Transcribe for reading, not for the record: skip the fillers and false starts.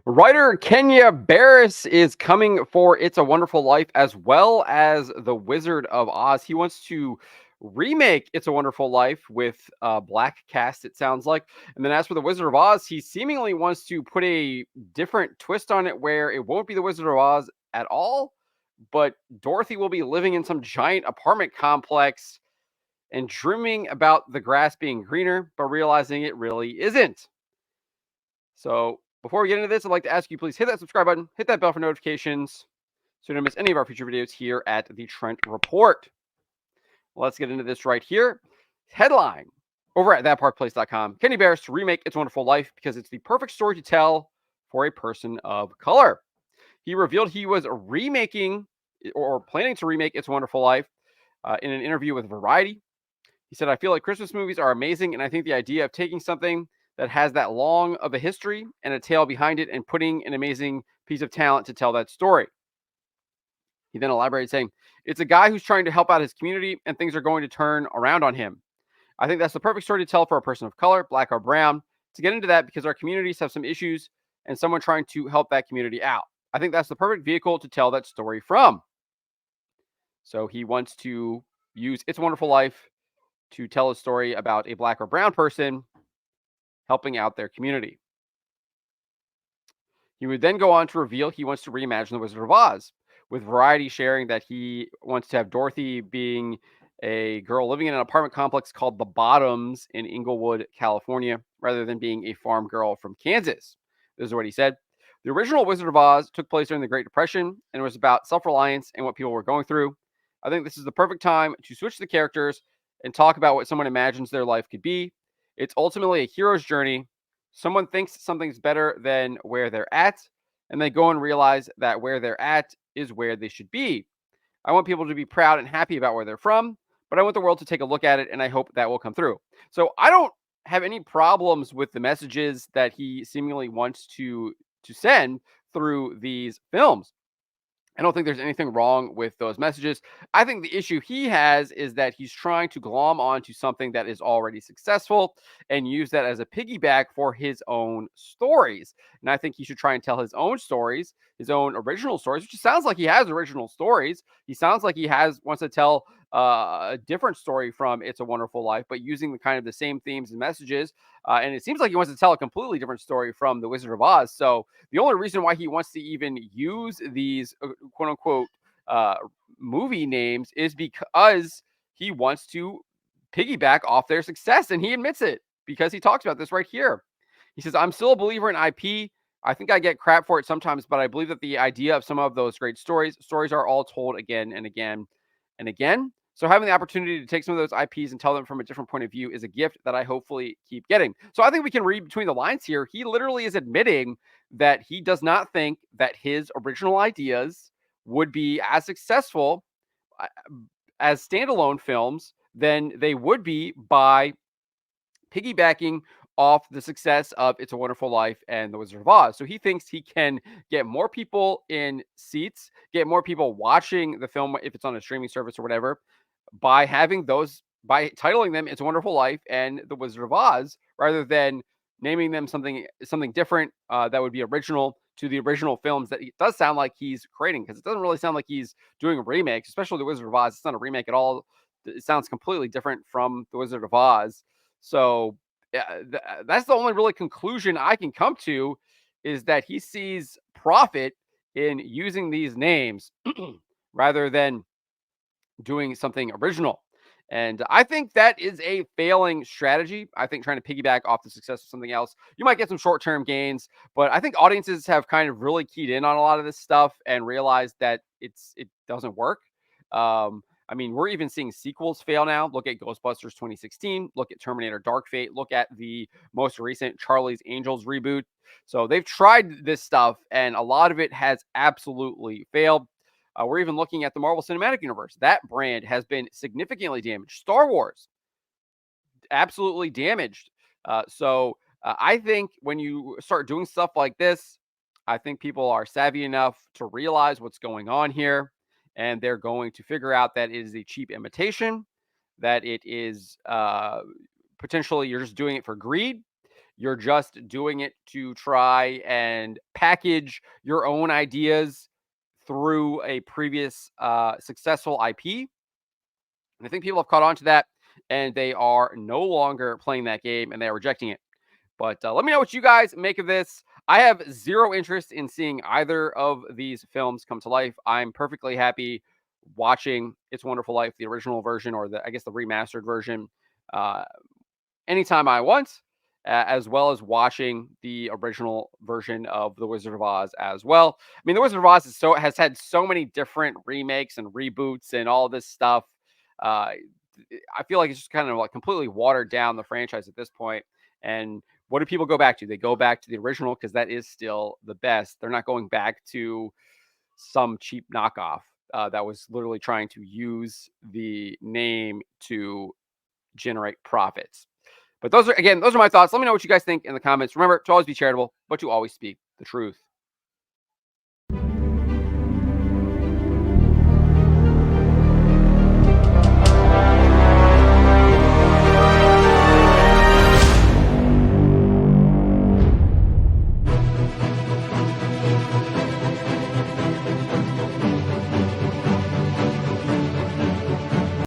Writer Kenya Barris is coming for It's a Wonderful Life as well as The Wizard of Oz. He wants to remake It's a Wonderful Life with a black cast, it sounds like. And then as for The Wizard of Oz, he seemingly wants to put a different twist on it where it won't be The Wizard of Oz at all, but Dorothy will be living in some giant apartment complex and dreaming about the grass being greener, but realizing it really isn't. So before we get into this, I'd like to ask you please hit that subscribe button, hit that bell for notifications so you don't miss any of our future videos here at the Trent Report. Let's get into this right here. Headline over at thatparkplace.com. Kenny Barris to remake It's a Wonderful Life because it's the perfect story to tell for a person of color. He revealed he was remaking or planning to remake It's a Wonderful Life in an interview with Variety. He said, I feel like Christmas movies are amazing, and I think the idea of taking something that has that long of a history and a tale behind it and putting an amazing piece of talent to tell that story. He then elaborated saying, it's a guy who's trying to help out his community and things are going to turn around on him. I think that's the perfect story to tell for a person of color, black or brown, to get into that because our communities have some issues and someone trying to help that community out. I think that's the perfect vehicle to tell that story from. So he wants to use It's a Wonderful Life to tell a story about a black or brown person helping out their community. He would then go on to reveal he wants to reimagine The Wizard of Oz, with Variety sharing that he wants to have Dorothy being a girl living in an apartment complex called The Bottoms in Inglewood, California, rather than being a farm girl from Kansas. This is what he said. The original Wizard of Oz took place during the Great Depression and was about self reliance and what people were going through. I think this is the perfect time to switch the characters and talk about what someone imagines their life could be. It's ultimately a hero's journey. Someone thinks something's better than where they're at, and they go and realize that where they're at is where they should be. I want people to be proud and happy about where they're from, but I want the world to take a look at it, and I hope that will come through. So I don't have any problems with the messages that he seemingly wants to send through these films. I don't think there's anything wrong with those messages. I think the issue he has is that he's trying to glom onto something that is already successful and use that as a piggyback for his own stories. And I think he should try and tell his own stories, his own original stories, which sounds like he has original stories. He sounds like he wants to tell a different story from It's a Wonderful Life, but using the kind of the same themes and messages. And it seems like he wants to tell a completely different story from The Wizard of Oz. So the only reason why he wants to even use these quote unquote uh, movie names is because he wants to piggyback off their success. And he admits it because he talks about this right here. He says, I'm still a believer in IP. I think I get crap for it sometimes, but I believe that the idea of some of those great stories are all told again and again and again. So having the opportunity to take some of those IPs and tell them from a different point of view is a gift that I hopefully keep getting. So I think we can read between the lines here. He literally is admitting that he does not think that his original ideas would be as successful uh, as standalone films than they would be by piggybacking off the success of It's a Wonderful Life and The Wizard of Oz. So he thinks he can get more people in seats, get more people watching the film if it's on a streaming service or whatever, by having those, by titling them It's a Wonderful Life and The Wizard of Oz, rather than naming them something different that would be original to the original films that it does sound like he's creating, because it doesn't really sound like he's doing remakes, especially The Wizard of Oz. It's not a remake at all. It sounds completely different from The Wizard of Oz. So yeah, that's the only really conclusion I can come to, is that he sees profit in using these names rather than doing something original. And I think that is a failing strategy. I think trying to piggyback off the success of something else, you might get some short term gains, but I think audiences have kind of really keyed in on a lot of this stuff and realized that it doesn't work. I mean, we're even seeing sequels fail now. Look at Ghostbusters 2016. Look at Terminator Dark Fate. Look at the most recent Charlie's Angels reboot. So they've tried this stuff, and a lot of it has absolutely failed. We're even looking at the Marvel Cinematic Universe. That brand has been significantly damaged. Star Wars, absolutely damaged. I think when you start doing stuff like this, I think people are savvy enough to realize what's going on here, and they're going to figure out that it is a cheap imitation, that it is potentially you're just doing it for greed. You're just doing it to try and package your own ideas through a previous successful IP. And I think people have caught on to that, and they are no longer playing that game, and they are rejecting it. But let me know what you guys make of this. I have zero interest in seeing either of these films come to life. I'm perfectly happy watching It's a Wonderful Life, the original version, or the I guess the remastered version, uh, anytime I want, as well as watching the original version of The Wizard of Oz as well. I mean, The Wizard of Oz has had so many different remakes and reboots and all this stuff. Uh, I feel like it's just kind of like completely watered down the franchise at this point. And what do people go back to? They go back to the original because that is still the best. They're not going back to some cheap knockoff that was literally trying to use the name to generate profits. But those are my thoughts. Let me know what you guys think in the comments. Remember to always be charitable, but to always speak the truth.